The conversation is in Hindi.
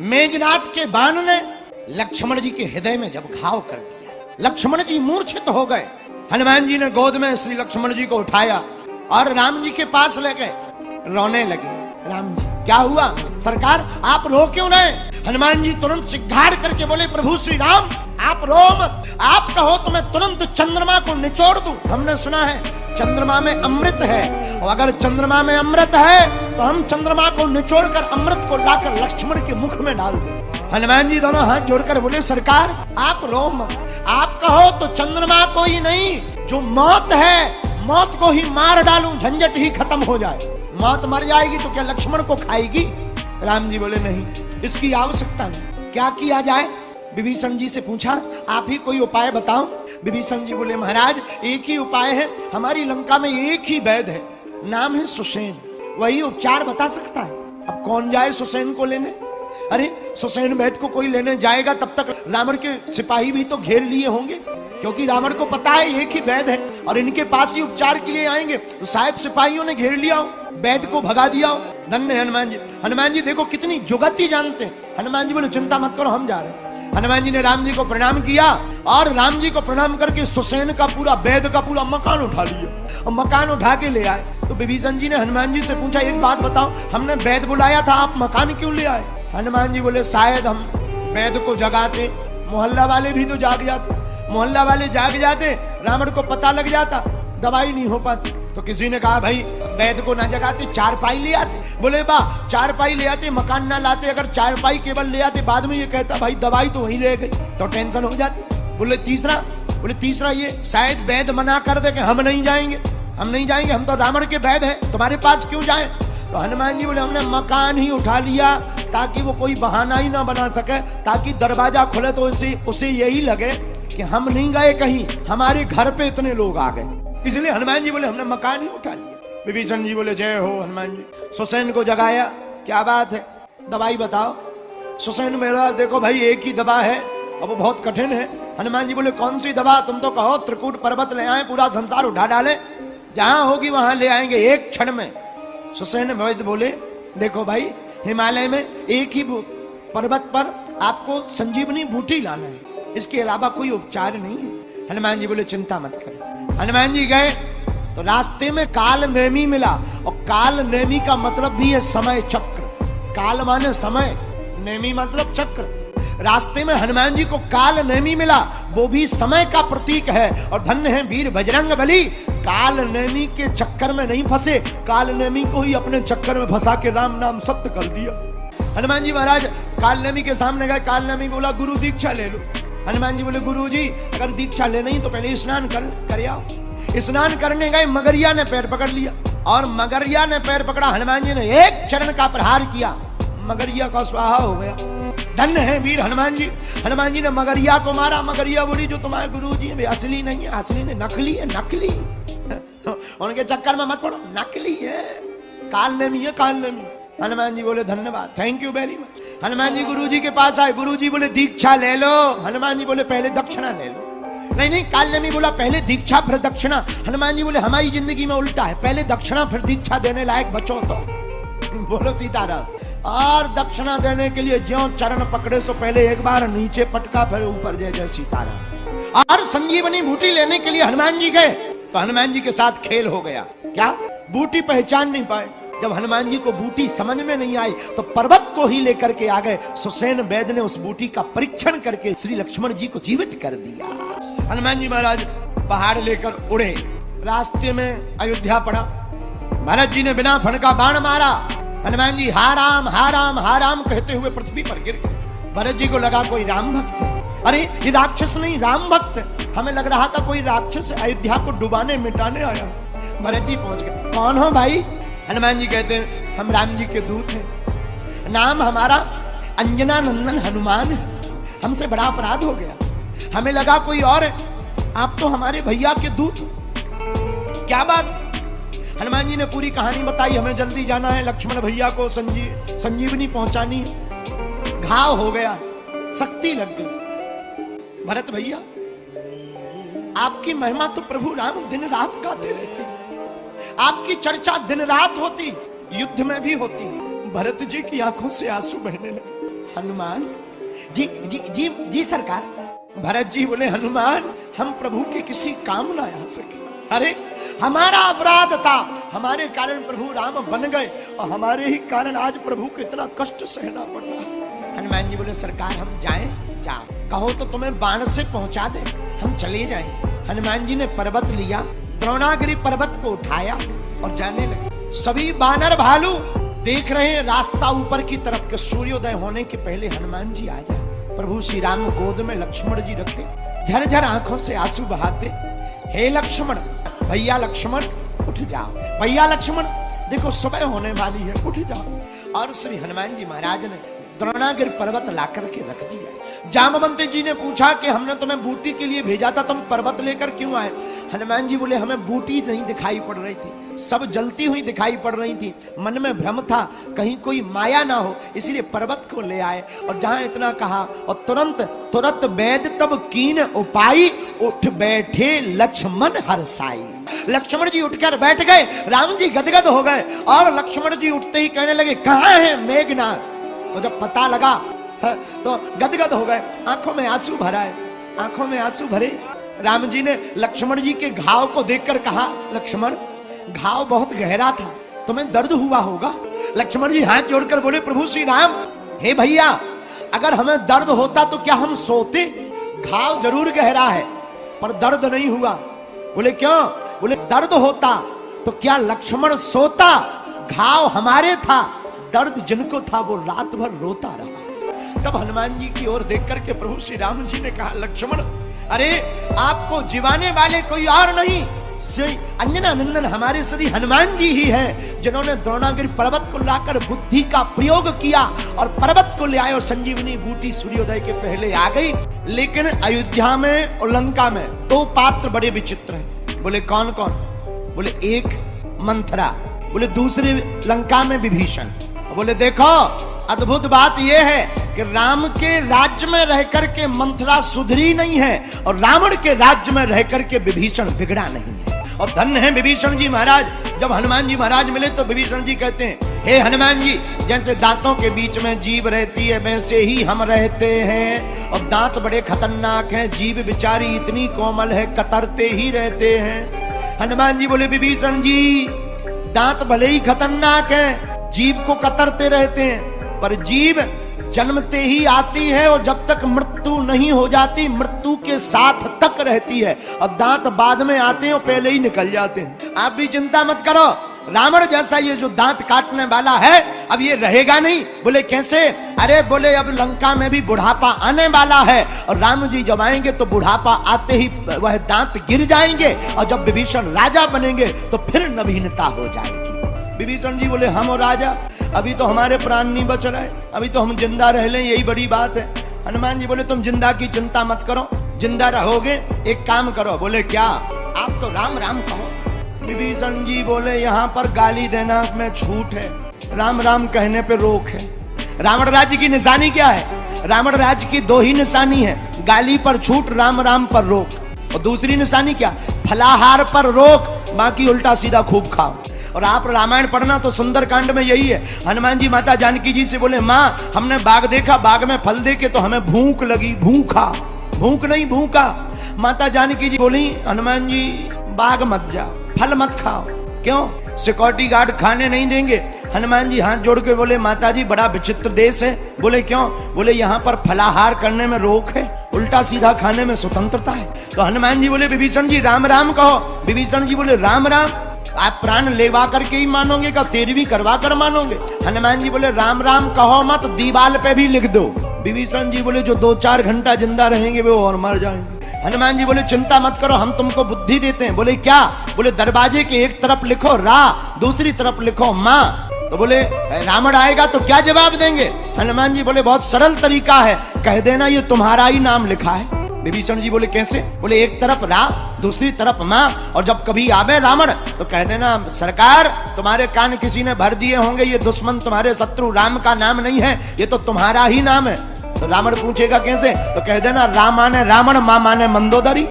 मेघनाद के बाण ने लक्ष्मण जी के हृदय में जब घाव कर दिया, लक्ष्मण जी मूर्छित हो गए। हनुमान जी ने गोद में श्री लक्ष्मण जी को उठाया और राम जी के पास ले गए, रोने लगे। राम जी क्या हुआ सरकार, आप रो क्यों रहे? हनुमान जी तुरंत सिग्घाड़ करके बोले, प्रभु श्री राम आप रो मत, आप कहो तो मैं तुरंत चंद्रमा को निचोड़ दूं। हमने सुना है चंद्रमा में अमृत है, और अगर चंद्रमा में अमृत है तो हम चंद्रमा को निचोड़कर अमृत को लाकर लक्ष्मण के मुख में डाल दें। हनुमान जी दोनों हाथ जोड़कर बोले, सरकार आप रो मत, आप कहो तो चंद्रमा को ही नहीं, जो मौत है मौत को ही मार डालूं, झंझट ही खत्म हो जाए। मौत मर जाएगी तो क्या लक्ष्मण को खाएगी? राम जी बोले नहीं, इसकी आवश्यकता नहीं। क्या किया जाए? विभीषण जी से पूछा, आप ही कोई उपाय बताओ। विभीषण जी बोले, महाराज एक ही उपाय है, हमारी लंका में एक ही वैद्य है, नाम है सुसेन, वही उपचार बता सकता है। अब कौन जाए सुसेन को लेने? अरे सुसेन वैद्य को कोई लेने जाएगा तब तक रावण के सिपाही भी तो घेर लिए होंगे, क्योंकि रावण को पता है एक ही वैद्य है और इनके पास ही उपचार के लिए आएंगे, तो शायद सिपाहियों ने घेर लिया हो, वैद्य को भगा दिया हो। धन्य है हनुमान जी। हनुमान जी देखो कितनी जुगती जानते हैं। हनुमान जी बोले, चिंता मत करो, हम जा रहे हैं। हनुमान जी ने राम जी को प्रणाम किया और राम जी को प्रणाम करके सुसेन का पूरा वैद्य का पूरा मकान उठा लिया और मकान उठा के ले आए। तो विभीषण जी ने हनुमान जी से पूछा, एक बात बताओ, हमने वैद्य बुलाया था, आप मकान क्यों ले आए? हनुमान जी बोले, शायद हम वैद्य को जगाते, मोहल्ला वाले भी तो जाग जाते, मोहल्ला वाले जाग जाते, रावण को पता लग जाता, दवाई नहीं हो पाती। तो किसी ने कहा, भाई वैद्य को ना जगाते, चारपाई ले आते। बोले, बा चारपाई ले आते, मकान ना लाते, अगर चारपाई केवल ले आते बाद में ये कहता भाई दवाई तो वहीं रह गई, तो टेंशन हो जाती। बोले तीसरा ये शायद वैद्य मना कर दे कि हम नहीं जाएंगे, हम तो रावण के वैद्य हैं, तुम्हारे पास क्यों जाए? तो हनुमान जी बोले, हमने मकान ही उठा लिया ताकि वो कोई बहाना ही ना बना सके, ताकि दरवाजा खुले तो उसे यही लगे कि हम नहीं गए कहीं, हमारे घर पे इतने लोग आ गए। इसलिए हनुमान जी बोले, हमने मकान ही उठा लिया। विभीषण जी बोले, जय हो हनुमान जी। सुसेन को जगाया, क्या बात है, दवाई बताओ। सुसेन मेरा देखो भाई एक ही दवा है और वो बहुत कठिन है। हनुमान जी बोले, कौन सी दवा? तुम तो कहो त्रिकूट पर्वत ले आए, पूरा संसार उठा डाले, जहां होगी वहां ले आएंगे एक क्षण में। सुसेन वैद्य बोले, देखो भाई हिमालय में एक ही पर्वत पर आपको संजीवनी बूटी लाना है, इसके अलावा कोई उपचार नहीं है। हनुमान जी बोले, चिंता मत करो। हनुमान जी गए तो रास्ते में काल नेमी मिला, और काल नेमी का मतलब भी है समय चक्र। काल माने समय, नेमी मतलब चक्र। रास्ते में हनुमान जी को काल नेमी मिला, वो भी समय का प्रतीक है। और धन्य है वीर बजरंग बली, काल नेमी के चक्कर में नहीं फंसे, काल नेमी को ही अपने चक्कर में फंसा के राम नाम सत्य कर दिया। हनुमान जी महाराज काल नेमी के सामने गए, काल नेमी बोला, गुरु दीक्षा ले लो। हनुमान जी बोले, गुरु जी अगर दीक्षा लेना ही तो पहले स्नान कर आओ। स्नान करने गए, मगरिया ने पैर पकड़ लिया, और मगरिया ने पैर पकड़ा, हनुमान जी ने एक चरण का प्रहार किया, मगरिया का स्वाहा हो गया। धन्य है वीर हनुमान जी। हनुमान जी ने मगरिया को मारा, मगरिया बोली, जो तुम्हारे गुरु जी है असली नहीं है, असली नहीं, नकली है, नकली। उनके चक्कर में मत पड़ो, नकली है, काल नेमी है, काल नेमी। हनुमान जी बोले, धन्यवाद, thank you very much. Hanuman ji गुरु जी के पास आए, गुरु जी बोले, दीक्षा ले लो। हनुमान जी बोले, पहले दक्षिणा ले लो। नहीं, काल नेमी बोला, पहले दीक्षा फिर दक्षिणा। हनुमान जी बोले, हमारी जिंदगी में उल्टा है, पहले दक्षिणा फिर दीक्षा देने लायक बचो तो। बोलो सीताराम। और दक्षिणा देने के लिए ज्यों चरण पकड़े सो पहले एक बार नीचे पटका, फिर ऊपर जय जय सीताराम। और संजीवनी बूटी लेने के लिए हनुमान जी गए, तो हनुमान जी के साथ खेल हो गया। क्या? बूटी पहचान नहीं पाए। जब हनुमान जी को बूटी समझ में नहीं आई तो पर्वत को ही लेकर के आ गए। सुसेन वैद्य ने उस बूटी का परीक्षण करके श्री लक्ष्मण जी को जीवित कर दिया। हनुमान जी महाराज पहाड़ लेकर उड़े, रास्ते में अयोध्या पड़ा। भरत जी ने बिना फण का बाण मारा, हनुमान जी हा राम हा राम हा राम कहते हुए पृथ्वी पर गिर गए। भरत जी को लगा कोई राम भक्त है, अरे ये राक्षस नहीं राम भक्त है। हमें लग रहा था कोई राक्षस अयोध्या को डुबाने मिटाने आया। भरत जी पहुंच गए, कौन हो भाई? हनुमान जी कहते हैं, हम राम जी के दूत हैं, नाम हमारा अंजना नंदन हनुमान है, हमसे बड़ा अपराध हो गया, हमें लगा कोई और है, आप तो हमारे भैया के दूत हो। क्या बात? हनुमान जी ने पूरी कहानी बताई, हमें जल्दी जाना है, लक्ष्मण भैया को संजीवनी पहुंचानी है, घाव हो गया, शक्ति लग गई। भरत भैया आपकी महिमा तो प्रभु राम दिन रात गाते रहते, आपकी चर्चा दिन रात होती, युद्ध में भी होती। भरत जी की आंखों से आंसू बहने लगे। हनुमान जी जी जी जी सरकार। भरत जी बोले हनुमान हम प्रभु के किसी काम ना आ सके। अरे हमारा अपराध था, हमारे कारण प्रभु राम बन गए और हमारे ही कारण आज प्रभु को इतना कष्ट सहना पड़ रहा। हनुमान जी बोले सरकार हम जाएं? जाओ, कहो तो तुम्हें बाण से पहुंचा दे, हम चले जाएं। हनुमान जी ने पर्वत लिया, द्रोणागिरी पर्वत को उठाया और जाने लगे। सभी बानर भालू देख रहे हैं रास्ता ऊपर की तरफ के सूर्योदय होने के पहले हनुमान जी आ जाए। प्रभु श्री राम गोद में लक्ष्मण जी रखे, झरझर आंखों से आंसू बहाते, हे लक्ष्मण, भैया लक्ष्मण उठ जाओ, भैया लक्ष्मण देखो सुबह होने वाली है, उठ जाओ। और श्री हनुमान जी महाराज ने द्रोणागिर पर्वत ला करके रख दिया। जामवंत जी ने पूछा कि हमने तुम्हें बूटी के लिए भेजा था, तुम पर्वत लेकर क्यों आए? हनुमान जी बोले हमें बूटी नहीं दिखाई पड़ रही थी, सब जलती हुई दिखाई पड़ रही थी, मन में भ्रम था कहीं कोई माया ना हो, इसलिए पर्वत को ले आए। और जहां इतना कहा और तुरंत वैद तब कीन उपाई, उठ बैठे लक्ष्मण हर्षाई। लक्ष्मण जी उठकर बैठ गए, राम जी गदगद हो गए और लक्ष्मण जी उठते ही कहने लगे कहां है मेघनाथ? तो जब पता लगा तो गदगद हो गए, आंखों में आंसू भराए, आंखों में आंसू भरे। राम जी ने लक्ष्मण जी के घाव को देखकर कहा लक्ष्मण घाव बहुत गहरा था, तुम्हें दर्द हुआ होगा। लक्ष्मण जी हाथ जोड़कर बोले प्रभु श्री राम, हे भैया अगर हमें दर्द होता तो क्या हम सोते? घाव जरूर गहरा है पर दर्द नहीं हुआ। बोले क्यों? बोले दर्द होता तो क्या लक्ष्मण सोता? घाव हमारे था, दर्द जिनको था वो रात भर रोता रहा। तब हनुमान जी की ओर देख करके प्रभु श्री राम जी ने कहा लक्ष्मण अरे आपको जीवाने वाले कोई और नहीं, श्री अंजना नंदन हमारे श्री हनुमान जी ही हैं, जिन्होंने द्रोणागिरी पर्वत को लाकर बुद्धि का प्रयोग किया और पर्वत को ले आए और संजीवनी बूटी सूर्योदय के पहले आ गई। लेकिन अयोध्या में और लंका में दो पात्र बड़े विचित्र हैं। बोले कौन कौन? बोले एक मंथरा, बोले दूसरे लंका में विभीषण। बोले देखो अद्भुत बात यह है कि राम के राज्य में रहकर के मंथरा सुधरी नहीं है और रावण के राज्य में रहकर के विभीषण बिगड़ा नहीं है। और धन्य है विभीषण जी महाराज। जब हनुमान जी महाराज मिले तो विभीषण जी कहते हैं हे हनुमान जी, जैसे दांतों के बीच में जीभ रहती है वैसे ही हम रहते हैं, और दांत बड़े खतरनाक हैं, जीभ बेचारी इतनी कोमल है, कतरते ही रहते हैं। हनुमान जी बोले विभीषण जी दांत भले ही खतरनाक है, जीभ को कतरते रहते हैं, पर जीभ जन्मते ही आती है और जब तक मृत्यु नहीं हो जाती मृत्यु के साथ तक रहती है, और दांत बाद में आते हैं और पहले ही निकल जाते हैं। आप भी चिंता मत करो, रावण जैसा ये जो दांत काटने वाला है अब ये रहेगा नहीं। बोले कैसे? अरे बोले अब लंका में भी बुढ़ापा आने वाला है और राम जी जब आएंगे तो बुढ़ापा आते ही वह दांत गिर जाएंगे, और जब विभीषण राजा बनेंगे तो फिर नवीनता हो जाएगी। विभीषण जी बोले हम और राजा, अभी तो हमारे प्राण नहीं बच रहे, अभी तो हम जिंदा रह लें यही बड़ी बात है। हनुमान जी बोले तुम जिंदा की चिंता मत करो, जिंदा रहोगे, एक काम करो। बोले क्या? आप तो राम राम कहो। विभीषण जी बोले यहाँ पर गाली देना में छूट है, राम राम कहने पे रोक है। रावण राज्य की निशानी क्या है? रावण राज्य की दो ही निशानी है, गाली पर छूट, राम राम पर रोक। और दूसरी निशानी क्या? फलाहार पर रोक, बाकी उल्टा सीधा खूब खाओ। और आप रामायण पढ़ना तो सुंदरकांड में यही है। हनुमान जी माता जानकी जी से बोले माँ हमने बाग देखा, बाग में फल देखे तो हमें भूख लगी, भूखा, भूख नहीं भूखा। माता जानकी जी बोली हनुमान जी बाग मत जाओ, फल मत खाओ। क्यों? सिक्योरिटी गार्ड खाने नहीं देंगे। हनुमान जी हाथ जोड़ के बोले माता जी बड़ा विचित्र देश है। बोले क्यों? बोले यहाँ पर फलाहार करने में रोक है, उल्टा सीधा खाने में स्वतंत्रता है। तो हनुमान जी बोले विभीषण जी राम राम कहो। विभीषण जी बोले राम राम, आप प्राण लेवा करके ही मानोगे का तेरवी करवा कर मानोगे? हनुमान जी बोले राम राम कहो मत, दीवाल पे भी लिख दो। विभीषण जी बोले जो 2-4 घंटा जिंदा रहेंगे वो और मर जाएंगे। हनुमान जी बोले चिंता मत करो, हम तुमको बुद्धि देते हैं। बोले क्या? बोले दरवाजे के एक तरफ लिखो रा, दूसरी तरफ लिखो माँ। तो बोले रावण आएगा तो क्या जवाब देंगे? हनुमान जी बोले बहुत सरल तरीका है, कह देना ये तुम्हारा ही नाम लिखा है। विभीषण जी बोले कैसे? बोले एक तरफ रा, दूसरी तरफ माँ, और जब कभी आवे रावण तो कह देना सरकार तुम्हारे कान किसी ने भर दिए होंगे, ये दुश्मन तुम्हारे शत्रु राम का नाम नहीं है, ये तो तुम्हारा ही नाम है। तो रावण पूछेगा कैसे? तो कह देना राम माने रावण, माँ माने मंदोदरी।